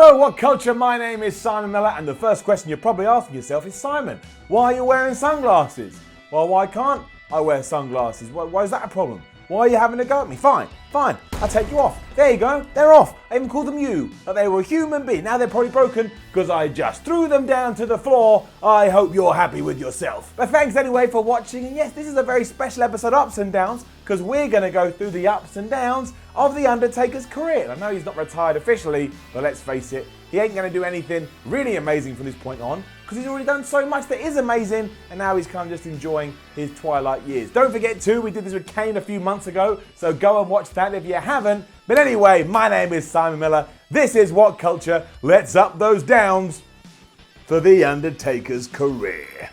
Hello, What Culture? My name is Simon Miller, and the first question you're probably asking yourself is, Simon, why are you wearing sunglasses? Well, why can't I wear sunglasses? Why is that a problem? Why are you having a go at me? Fine, I'll take you off. There you go, they're off. I even called them you, but they were a human being. Now they're probably broken because I just threw them down to the floor. I hope you're happy with yourself. But thanks anyway for watching, and yes, this is a very special episode, Ups and Downs, because we're going to go through the ups and downs of The Undertaker's career. And I know he's not retired officially, but let's face it, he ain't going to do anything really amazing from this point on, because he's already done so much that is amazing, and now he's kind of just enjoying his twilight years. Don't forget too, we did this with Kane a few months ago, so go and watch that if you haven't. But anyway, my name is Simon Miller, this is What Culture, let's up those downs for The Undertaker's career.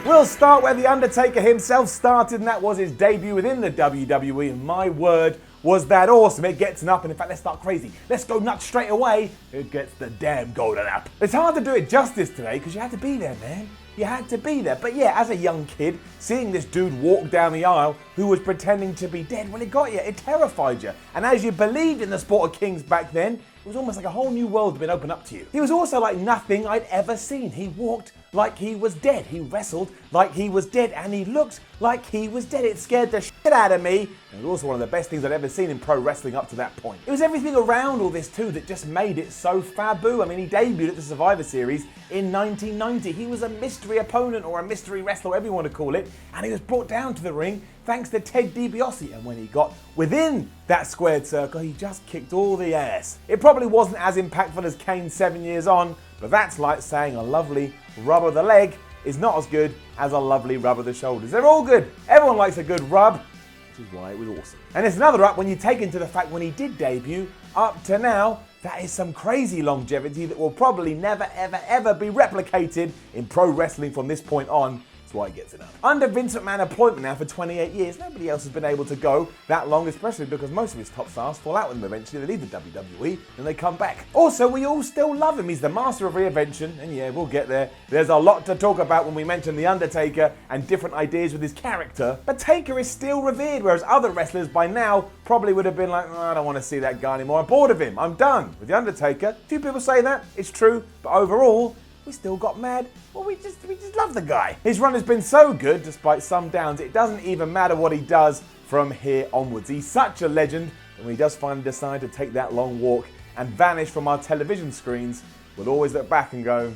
We'll start where The Undertaker himself started, and that was his debut within the WWE, and my word, was that awesome. It gets an up, and in fact, let's start crazy. Let's go nuts straight away. It gets the damn golden up. It's hard to do it justice today, because you had to be there, man. You had to be there. But yeah, as a young kid, seeing this dude walk down the aisle who was pretending to be dead, well, it got you. It terrified you. And as you believed in the sport of kings back then, it was almost like a whole new world had been opened up to you. He was also like nothing I'd ever seen. He walked like he was dead. He wrestled like he was dead, and he looked like he was dead. It scared the shit out of me. And it was also one of the best things I'd ever seen in pro wrestling up to that point. It was everything around all this too that just made it so fabu. I mean, he debuted at the Survivor Series in 1990. He was a mystery opponent, or a mystery wrestler, whatever you want to call it, and he was brought down to the ring thanks to Ted DiBiase. And when he got within that squared circle, he just kicked all the ass. It probably wasn't as impactful as Kane 7 years on, but that's like saying a lovely rub of the leg is not as good as a lovely rub of the shoulders. They're all good. Everyone likes a good rub, which is why it was awesome. And it's another up when you take into the fact when he did debut, up to now, that is some crazy longevity that will probably never, ever, ever be replicated in pro wrestling from this point on. That's why he gets it up. Under Vince McMahon appointment now for 28 years, nobody else has been able to go that long, especially because most of his top stars fall out with him eventually. They leave the WWE and they come back. Also, we all still love him. He's the master of reinvention, and yeah, we'll get there. There's a lot to talk about when we mention The Undertaker and different ideas with his character, but Taker is still revered, whereas other wrestlers by now probably would have been like, oh, I don't want to see that guy anymore. I'm bored of him. I'm done with The Undertaker. A few people say that. It's true, but overall, we still got mad. Well, we just love the guy. His run has been so good, despite some downs, it doesn't even matter what he does from here onwards. He's such a legend, and when he does finally decide to take that long walk and vanish from our television screens, we'll always look back and go,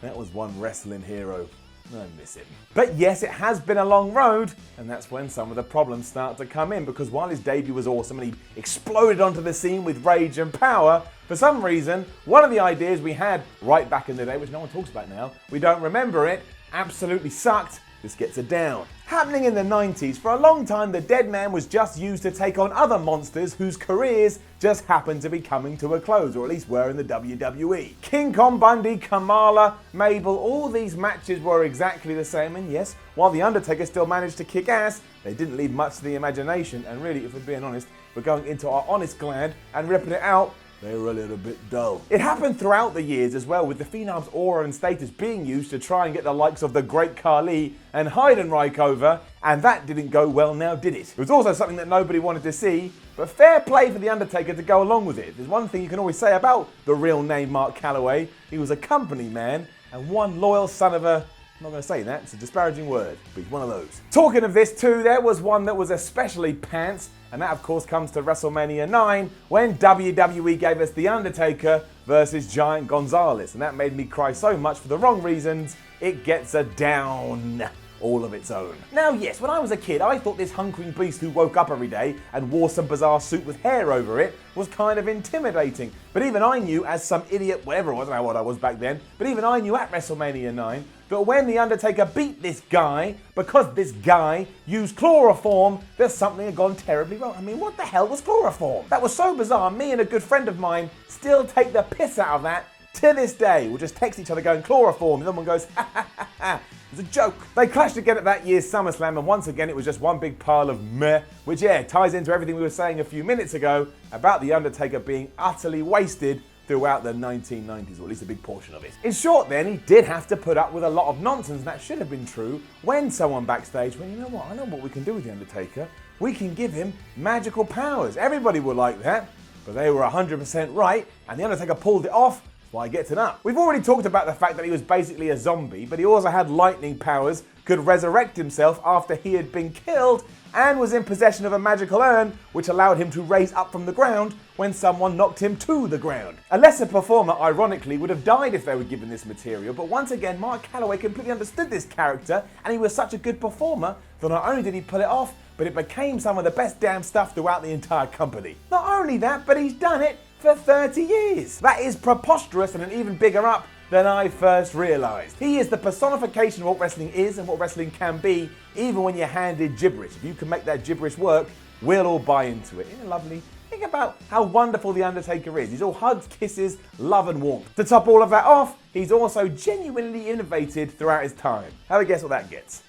that was one wrestling hero. I miss him. But yes, it has been a long road, and that's when some of the problems start to come in, because while his debut was awesome and he exploded onto the scene with rage and power, for some reason, one of the ideas we had right back in the day, which no one talks about now, we don't remember it, absolutely sucked. This gets a down. Happening in the 90s, for a long time the Deadman was just used to take on other monsters whose careers just happened to be coming to a close, or at least were in the WWE. King Kong Bundy, Kamala, Mabel, all these matches were exactly the same, and yes, while The Undertaker still managed to kick ass, they didn't leave much to the imagination, and really, if we're being honest, we're going into our honest gland and ripping it out, they were a little bit dull. It happened throughout the years as well, with the Phenom's aura and status being used to try and get the likes of the Great Khali and Heidenreich over, and that didn't go well now, did it? It was also something that nobody wanted to see, but fair play for The Undertaker to go along with it. There's one thing you can always say about the real name Mark Calloway: he was a company man and one loyal son of a... I'm not going to say that, it's a disparaging word, but he's one of those. Talking of this too, there was one that was especially pants, and that of course comes to Wrestlemania 9, when WWE gave us The Undertaker versus Giant Gonzalez, and that made me cry so much for the wrong reasons. It gets a down all of its own. Now yes, when I was a kid, I thought this hunkering beast who woke up every day and wore some bizarre suit with hair over it was kind of intimidating. But even I knew, as some idiot, whatever, I don't know what I was back then, but even I knew at WrestleMania 9 that when The Undertaker beat this guy, because this guy used chloroform, that something had gone terribly wrong. I mean, what the hell was chloroform? That was so bizarre. Me and a good friend of mine still take the piss out of that to this day. We'll just text each other going, chloroform, and someone goes, ha ha ha ha. It was a joke. They clashed again at that year's SummerSlam, and once again it was just one big pile of meh, which ties into everything we were saying a few minutes ago about The Undertaker being utterly wasted throughout the 1990s, or at least a big portion of it. In short then, he did have to put up with a lot of nonsense, and that should have been true when someone backstage went, you know what, I know what we can do with The Undertaker. We can give him magical powers. Everybody will like that, but they were 100% right, and The Undertaker pulled it off. That's why he gets it up. We've already talked about the fact that he was basically a zombie, but he also had lightning powers, could resurrect himself after he had been killed, and was in possession of a magical urn which allowed him to raise up from the ground when someone knocked him to the ground. A lesser performer, ironically, would have died if they were given this material, but once again, Mark Calloway completely understood this character, and he was such a good performer that not only did he pull it off, but it became some of the best damn stuff throughout the entire company. Not only that, but he's done it for 30 years. That is preposterous and an even bigger up than I first realised. He is the personification of what wrestling is and what wrestling can be, even when you're handed gibberish. If you can make that gibberish work, we'll all buy into it. Isn't it lovely? Think about how wonderful The Undertaker is. He's all hugs, kisses, love and warmth. To top all of that off, he's also genuinely innovated throughout his time. Have a guess what that gets?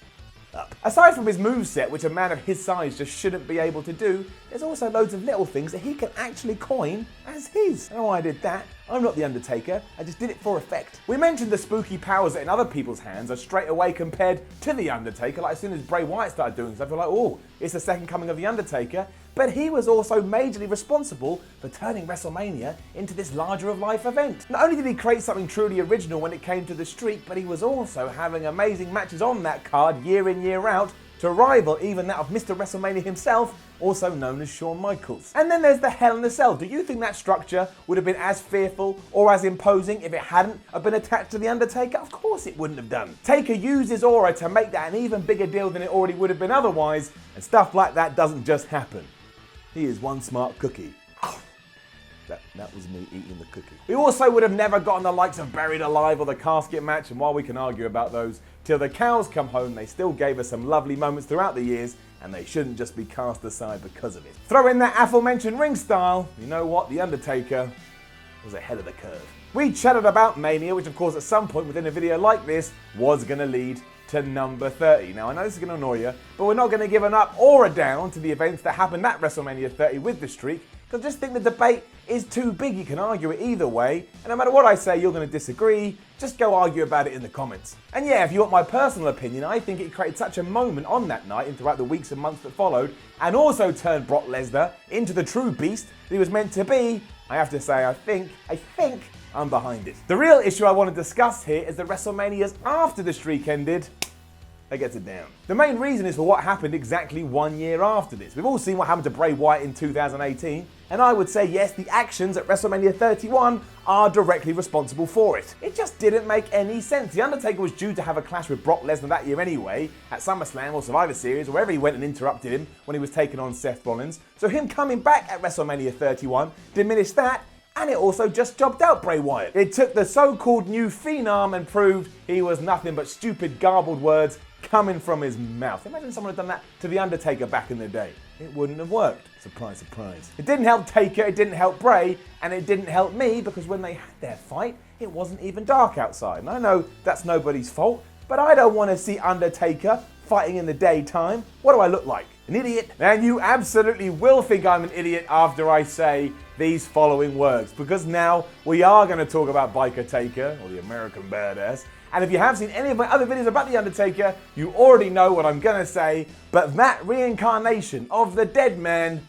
Up. Aside from his moveset, which a man of his size just shouldn't be able to do, there's also loads of little things that he can actually coin as his. I know why I did that. I'm not The Undertaker, I just did it for effect. We mentioned the spooky powers that in other people's hands are straight away compared to The Undertaker. Like as soon as Bray Wyatt started doing stuff, you're like, oh, it's the second coming of The Undertaker. But he was also majorly responsible for turning Wrestlemania into this larger-of-life event. Not only did he create something truly original when it came to the streak, but he was also having amazing matches on that card year in, year out, to rival even that of Mr. WrestleMania himself, also known as Shawn Michaels. And then there's the Hell in a Cell. Do you think that structure would have been as fearful or as imposing if it hadn't have been attached to The Undertaker? Of course it wouldn't have done. Taker used his aura to make that an even bigger deal than it already would have been otherwise, and stuff like that doesn't just happen. He is one smart cookie. That was me eating the cookie. We also would have never gotten the likes of Buried Alive or the casket match, and while we can argue about those till the cows come home, they still gave us some lovely moments throughout the years, and they shouldn't just be cast aside because of it. Throw in that aforementioned ring style, you know what, The Undertaker was ahead of the curve. We chatted about Mania, which of course at some point within a video like this was going to lead to number 30. Now I know this is going to annoy you, but we're not going to give an up or a down to the events that happened at WrestleMania 30 with the streak, because I just think the debate is too big. You can argue it either way, and no matter what I say, you're going to disagree. Just go argue about it in the comments. And yeah, if you want my personal opinion, I think it created such a moment on that night and throughout the weeks and months that followed, and also turned Brock Lesnar into the true beast that he was meant to be. I have to say, I think I'm behind it. The real issue I want to discuss here is the WrestleManias after the streak ended. That gets it down. The main reason is for what happened exactly 1 year after this. We've all seen what happened to Bray Wyatt in 2018, and I would say yes, the actions at WrestleMania 31 are directly responsible for it. It just didn't make any sense. The Undertaker was due to have a clash with Brock Lesnar that year anyway, at SummerSlam or Survivor Series, or wherever he went and interrupted him when he was taking on Seth Rollins. So him coming back at WrestleMania 31 diminished that, and it also just jobbed out Bray Wyatt. It took the so-called new Phenom and proved he was nothing but stupid garbled words coming from his mouth. Imagine someone had done that to The Undertaker back in the day. It wouldn't have worked. Surprise, surprise. It didn't help Taker, it didn't help Bray, and it didn't help me because when they had their fight, it wasn't even dark outside. And I know that's nobody's fault, but I don't want to see Undertaker fighting in the daytime. What do I look like? An idiot? And you absolutely will think I'm an idiot after I say these following words, because now we are going to talk about Biker Taker, or the American Badass. And if you have seen any of my other videos about The Undertaker, you already know what I'm going to say, but that reincarnation of the Deadman,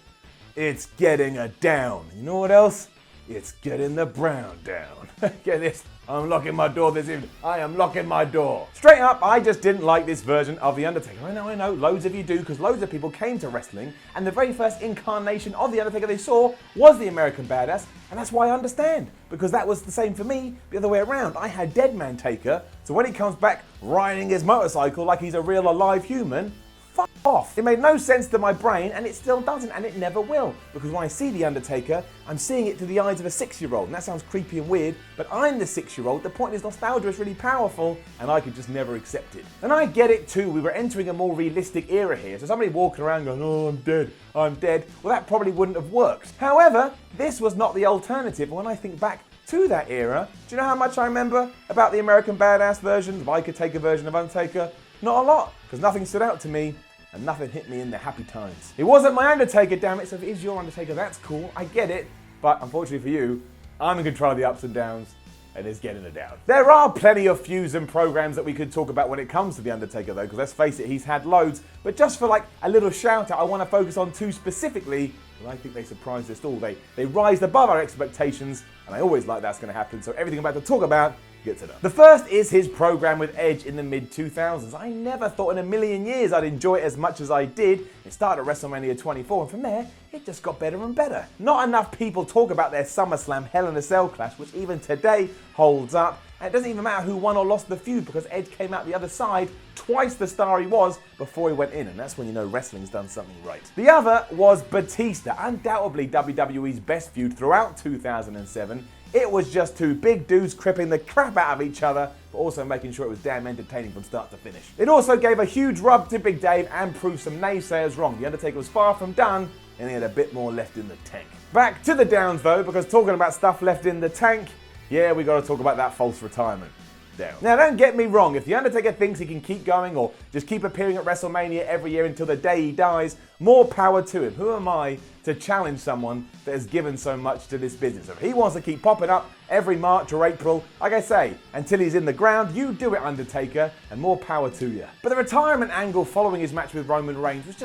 it's getting a down. You know what else? It's getting the brown down. Get this. I'm locking my door this evening. I am locking my door. Straight up, I just didn't like this version of The Undertaker. I know, loads of you do, because loads of people came to wrestling, and the very first incarnation of The Undertaker they saw was the American Badass, and that's why I understand, because that was the same for me the other way around. I had Deadman Taker, so when he comes back riding his motorcycle like he's a real alive human, fuck off. It made no sense to my brain, and it still doesn't, and it never will. Because when I see The Undertaker, I'm seeing it through the eyes of a 6-year-old, and that sounds creepy and weird, but I'm the 6-year-old. The point is, nostalgia is really powerful, and I could just never accept it. And I get it too, we were entering a more realistic era here, so somebody walking around going, oh, I'm dead, well, that probably wouldn't have worked. However, this was not the alternative. When I think back to that era, do you know how much I remember about the American Badass version, the Biker Taker version of Undertaker? Not a lot, because nothing stood out to me, and nothing hit me in the happy times. It wasn't my Undertaker, damn it, so if it is your Undertaker, that's cool, I get it, but unfortunately for you, I'm in control of the ups and downs, and it's getting it down. There are plenty of feuds and programs that we could talk about when it comes to The Undertaker though, because let's face it, he's had loads. But just for like a little shout out, I want to focus on two specifically, and I think they surprised us all. They rised above our expectations, and I always like that's going to happen, so everything I'm about to talk about gets it up. The first is his program with Edge in the mid-2000s. I never thought in a million years I'd enjoy it as much as I did. It started at WrestleMania 24, and from there, it just got better and better. Not enough people talk about their SummerSlam Hell in a Cell clash, which even today holds up. And it doesn't even matter who won or lost the feud, because Edge came out the other side twice the star he was before he went in, and that's when you know wrestling's done something right. The other was Batista, undoubtedly WWE's best feud throughout 2007. It was just two big dudes cripping the crap out of each other, but also making sure it was damn entertaining from start to finish. It also gave a huge rub to Big Dave and proved some naysayers wrong. The Undertaker was far from done, and he had a bit more left in the tank. Back to the downs though, because talking about stuff left in the tank, yeah, we got to talk about that false retirement. Down. Now, don't get me wrong, if The Undertaker thinks he can keep going or just keep appearing at WrestleMania every year until the day he dies, more power to him. Who am I to challenge someone that has given so much to this business? If he wants to keep popping up every March or April, like I say, until he's in the ground, you do it, Undertaker, and more power to you. But the retirement angle following his match with Roman Reigns was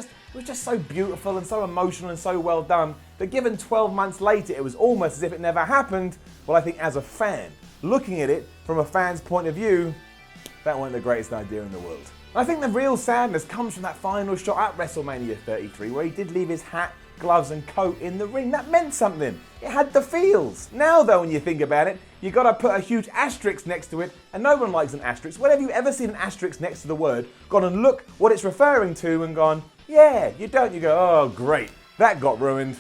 just so beautiful and so emotional and so well done that given 12 months later it was almost as if it never happened. Well, I think as a fan, looking at it from a fan's point of view, that wasn't the greatest idea in the world. I think the real sadness comes from that final shot at WrestleMania 33 where he did leave his hat, gloves and coat in the ring. That meant something. It had the feels. Now though, when you think about it, you got to put a huge asterisk next to it, and no one likes an asterisk. When have you ever seen an asterisk next to the word, gone and look what it's referring to and gone, yeah, you don't, you go, oh great, that got ruined.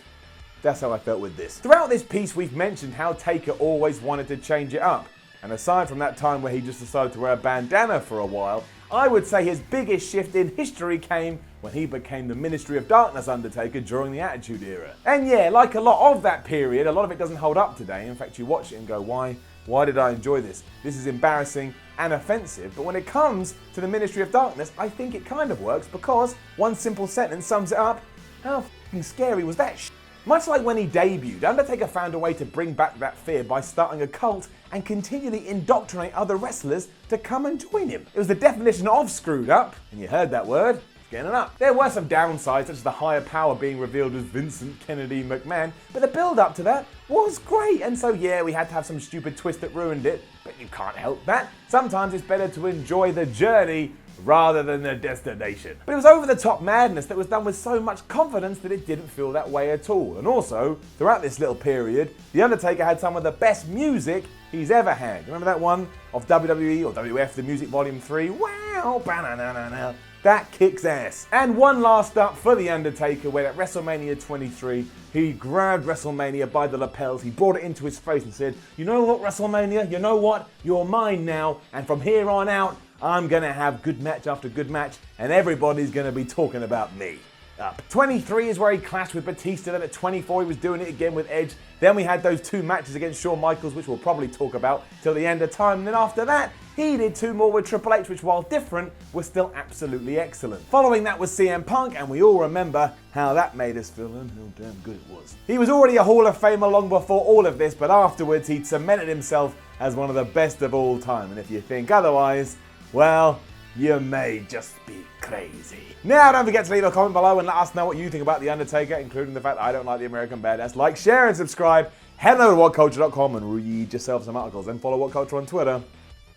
That's how I felt with this. Throughout this piece, we've mentioned how Taker always wanted to change it up. And aside from that time where he just decided to wear a bandana for a while, I would say his biggest shift in history came when he became the Ministry of Darkness Undertaker during the Attitude Era. And yeah, like a lot of that period, a lot of it doesn't hold up today. In fact, you watch it and go, why did I enjoy this? This is embarrassing and offensive. But when it comes to the Ministry of Darkness, I think it kind of works because one simple sentence sums it up. How f***ing scary was that shit? Much like when he debuted, Undertaker found a way to bring back that fear by starting a cult and continually indoctrinate other wrestlers to come and join him. It was the definition of screwed up, and you heard that word, it's getting up. There were some downsides, such as the higher power being revealed as Vincent Kennedy McMahon, but the build up to that was great, and so yeah, we had to have some stupid twist that ruined it, but you can't help that. Sometimes it's better to enjoy the journey rather than the destination. But it was over-the-top madness that was done with so much confidence that it didn't feel that way at all. And also, throughout this little period, The Undertaker had some of the best music he's ever had. Remember that one of WWE or WF, the Music Volume 3? Wow, ba-na-na-na-na. That kicks ass. And one last up for The Undertaker, when at WrestleMania 23, he grabbed WrestleMania by the lapels, he brought it into his face and said, you know what, WrestleMania, you know what, you're mine now, and from here on out, I'm going to have good match after good match, and everybody's going to be talking about me. Up. 23 is where he clashed with Batista, then at 24 he was doing it again with Edge. Then we had those two matches against Shawn Michaels, which we'll probably talk about till the end of time. And then after that, he did two more with Triple H, which while different, was still absolutely excellent. Following that was CM Punk, and we all remember how that made us feel and how damn good it was. He was already a Hall of Famer long before all of this, but afterwards he'd cemented himself as one of the best of all time. And if you think otherwise, well, you may just be crazy. Now, don't forget to leave a comment below and let us know what you think about The Undertaker, including the fact that I don't like the American Badass. Like, share, and subscribe. Head over to WhatCulture.com and read yourself some articles. Then follow WhatCulture on Twitter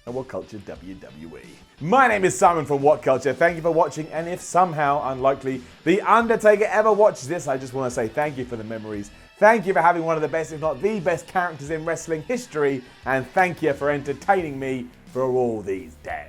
and WhatCulture WWE. My name is Simon from WhatCulture. Thank you for watching. And if somehow, unlikely, The Undertaker ever watches this, I just want to say thank you for the memories. Thank you for having one of the best, if not the best, characters in wrestling history. And thank you for entertaining me for all these damn